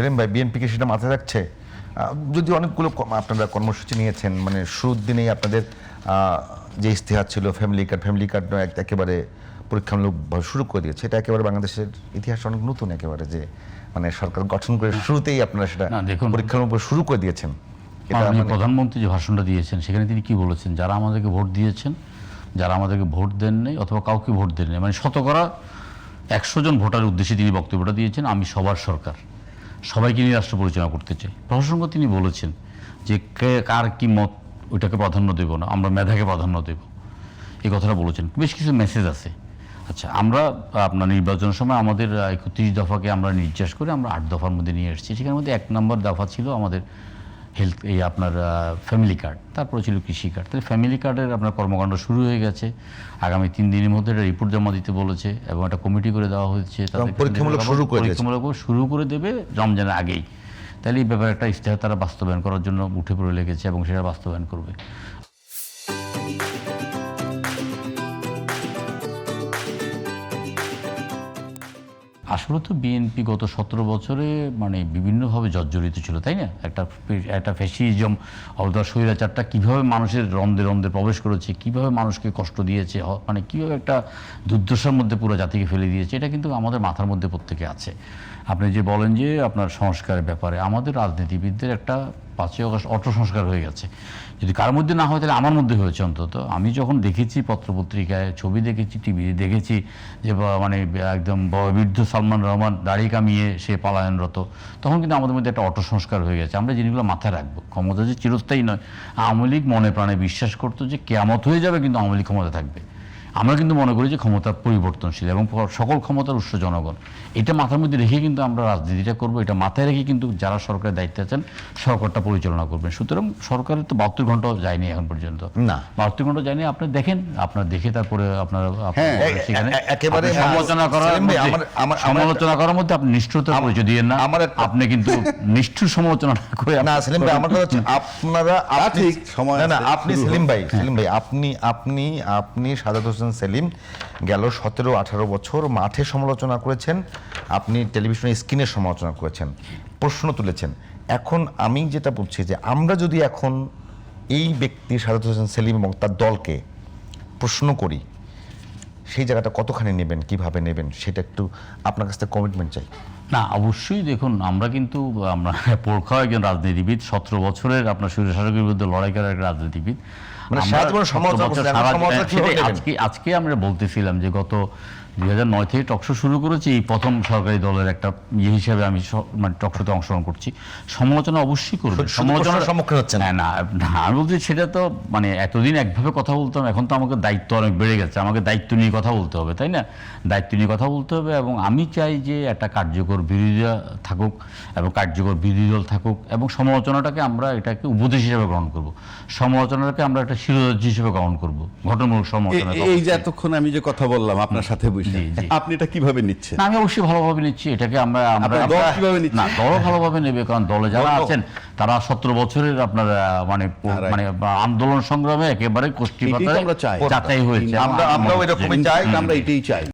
সেলিম ভাই, বিএনপিকে সেটা মাথায় রাখছে? যদি অনেকগুলো আপনারা কর্মসূচি নিয়েছেন, মানে শুরুর দিনেই আপনাদের যে ইস্তেহার ছিল ফ্যামিলি কার্ড একেবারে পরীক্ষামূলকভাবে শুরু করে দিয়েছে, এটা একেবারে বাংলাদেশের ইতিহাস অনেক নতুন একেবারে, যে মানে সরকার গঠন করে শুরুতেই আপনারা সেটা পরীক্ষামূলক শুরু করে দিয়েছেন। প্রধানমন্ত্রী যে ভাষণটা দিয়েছেন সেখানে তিনি কি বলেছেন, যারা আমাদেরকে ভোট দিয়েছেন, যারা আমাদেরকে ভোট দেন নাই অথবা কাউকে ভোট দেন নাই, মানে শতকরা 100 জন ভোটারের উদ্দেশ্যে তিনি বক্তব্যটা দিয়েছেন, আমি সবার সরকার, সবাইকে নিয়ে রাষ্ট্র পরিচালনা করতে চাই। প্রসঙ্গ তিনি বলেছেন যে কার কি মত ওইটাকে প্রাধান্য দেব না, আমরা মেধাকে প্রাধান্য দেব, এই কথাটা বলেছেন। বেশ কিছু মেসেজ আছে। আচ্ছা, আমরা আপনার নির্বাচনের সময় আমাদের 31 দফাকে আমরা নির্যাস করে আমরা 8 দফার মধ্যে নিয়ে এসেছি। সেখানের মধ্যে 1 নম্বর দফা ছিল আমাদের হেলথ, এই আপনার ফ্যামিলি কার্ড, তারপরে ছিল কৃষি কার্ড। তাহলে ফ্যামিলি কার্ডের আপনার কর্মকাণ্ড শুরু হয়ে গেছে, আগামী 3 দিনের মধ্যে একটা রিপোর্ট জমা দিতে বলেছে এবং একটা কমিটি করে দেওয়া হয়েছে, পরীক্ষামূলক শুরু করে দেবে রমজানের আগেই। তাহলে এই ব্যাপারে একটা ইশতেহার তারা বাস্তবায়ন করার জন্য উঠে পড়ে লেগেছে এবং সেটা বাস্তবায়ন করবে। আসলে তো বিএনপি গত 17 বছরে মানে বিভিন্নভাবে জর্জরিত ছিল, তাই না? একটা ফ্যাসিজম অথবা স্বৈরাচারটা কীভাবে মানুষের রন্ধে রন্ধে প্রবেশ করেছে, কীভাবে মানুষকে কষ্ট দিয়েছে, মানে কীভাবে একটা দুর্দশার মধ্যে পুরো জাতিকে ফেলে দিয়েছে, এটা কিন্তু আমাদের মাথার মধ্যে প্রত্যেকে আছে। আপনি যে বলেন যে আপনার সংস্কারের ব্যাপারে, আমাদের রাজনীতিবিদদের একটা 5ই আগস্ট অটো সংস্কার হয়ে গেছে। যদি কার মধ্যে না হয় তাহলে আমার মধ্যে হয়েছে অন্তত। আমি যখন দেখেছি পত্রপত্রিকায়, ছবি দেখেছি, টিভিতে দেখেছি যে মানে একদম বৃদ্ধ সালমান রহমান দাড়ি কামিয়ে সে পলায়নরত, তখন কিন্তু আমাদের মধ্যে একটা অটো সংস্কার হয়ে গেছে। আমরা জিনিসগুলো মাথায় রাখবো। ক্ষমতা যে চিরস্থায়ী নয়, আওয়ামী লীগ মনে প্রাণে বিশ্বাস করতো যে কেয়ামত হয়ে যাবে কিন্তু আওয়ামী লীগ ক্ষমতা থাকবে। আমরা কিন্তু মনে করি যে ক্ষমতা পরিবর্তনশীল এবং সকল ক্ষমতার উৎস জনগণ। এটা মাথার মধ্যে রেখে কিন্তু আমরা রাজনীতিটা করবো, এটা মাথায় রেখে কিন্তু যারা সরকারের দায়িত্বে আছেন সরকারটা পরিচালনা করবেন। সুতরাং সরকারের তো 72 ঘন্টাও যায়নি এখন পর্যন্ত, না 72 ঘন্টা যায়নি। আপনি দেখেন, আপনার দেখে তারপরে আপনার একেবারে সমালোচনা করার মধ্যে আপনি নিষ্ঠুরতার পরিচয় দিয়েন না। আপনি কিন্তু নিষ্ঠুর সমালোচনা না করে না সেলিম ভাই, আমার কথা হচ্ছে আপনারা ঠিক সময় না, আপনি সেলিম ভাই আপনি সাদাত হোসেন সেলিম গেল 17-18 বছর মাঠে সমালোচনা করেছেন, আপনি টেলিভিশনের স্ক্রিনে সমালোচনা করেছেন, প্রশ্ন তুলেছেন। এখন আমি যেটা বলছি যে আমরা যদি এখন এই ব্যক্তি সাদাত হোসেন সেলিম এবং তার দলকে প্রশ্ন করি, সেই জায়গাটা কতখানি নেবেন, কিভাবে নেবেন, সেটা একটু আপনার কাছ থেকে কমিটমেন্ট চাই। না, অবশ্যই দেখুন, আমরা কিন্তু আমরা পরীক্ষা একজন রাজনীতিবিদ, 17 বছরের আপনার স্বৈরশাসকের বিরুদ্ধে লড়াই করার এক রাজনীতিবিদ। আজকে আমরা বলতেছিলাম যে গত 2009 থেকে টকশো শুরু করেছি, এই প্রথম সরকারি দলের একটা ইয়ে হিসাবে আমি মানে টকশোতে অংশগ্রহণ করছি। সমালোচনা অবশ্যই করবে, সমালোচনার সম্মুখীন হচ্ছেন। না আমি বলছি সেটা তো মানে এতদিন একভাবে কথা বলতাম, এখন তো আমাকে দায়িত্ব অনেক বেড়ে গেছে, আমাকে দায়িত্ব নিয়ে কথা বলতে হবে, তাই না? দায়িত্ব নিয়ে কথা বলতে হবে এবং আমি চাই যে একটা কার্যকর বিরোধীরা থাকুক এবং কার্যকর বিরোধী দল থাকুক এবং সমালোচনাটাকে আমরা এটাকে উপদেশ হিসেবে গ্রহণ করব, সমালোচনাটাকে আমরা একটা শিরোধার্য হিসেবে গ্রহণ করব, ঘটনামূলক সমালোচনা। এই যে এতক্ষণ আমি যে কথা বললাম আপনার সাথে আপনি এটা কিভাবে নিচ্ছেন? আমি অবশ্যই ভালোভাবে নিচ্ছি এটাকে। আমরা দল ভালোভাবে নেবে, কারণ দলে যারা আছেন তারা 17 বছরের আপনার মানে আন্দোলন সংগ্রামে একেবারে কোষ্ঠী পাতায় যাচাই হয়েছে। আমরাও এরকমই চাই, আমরা এটাই চাই।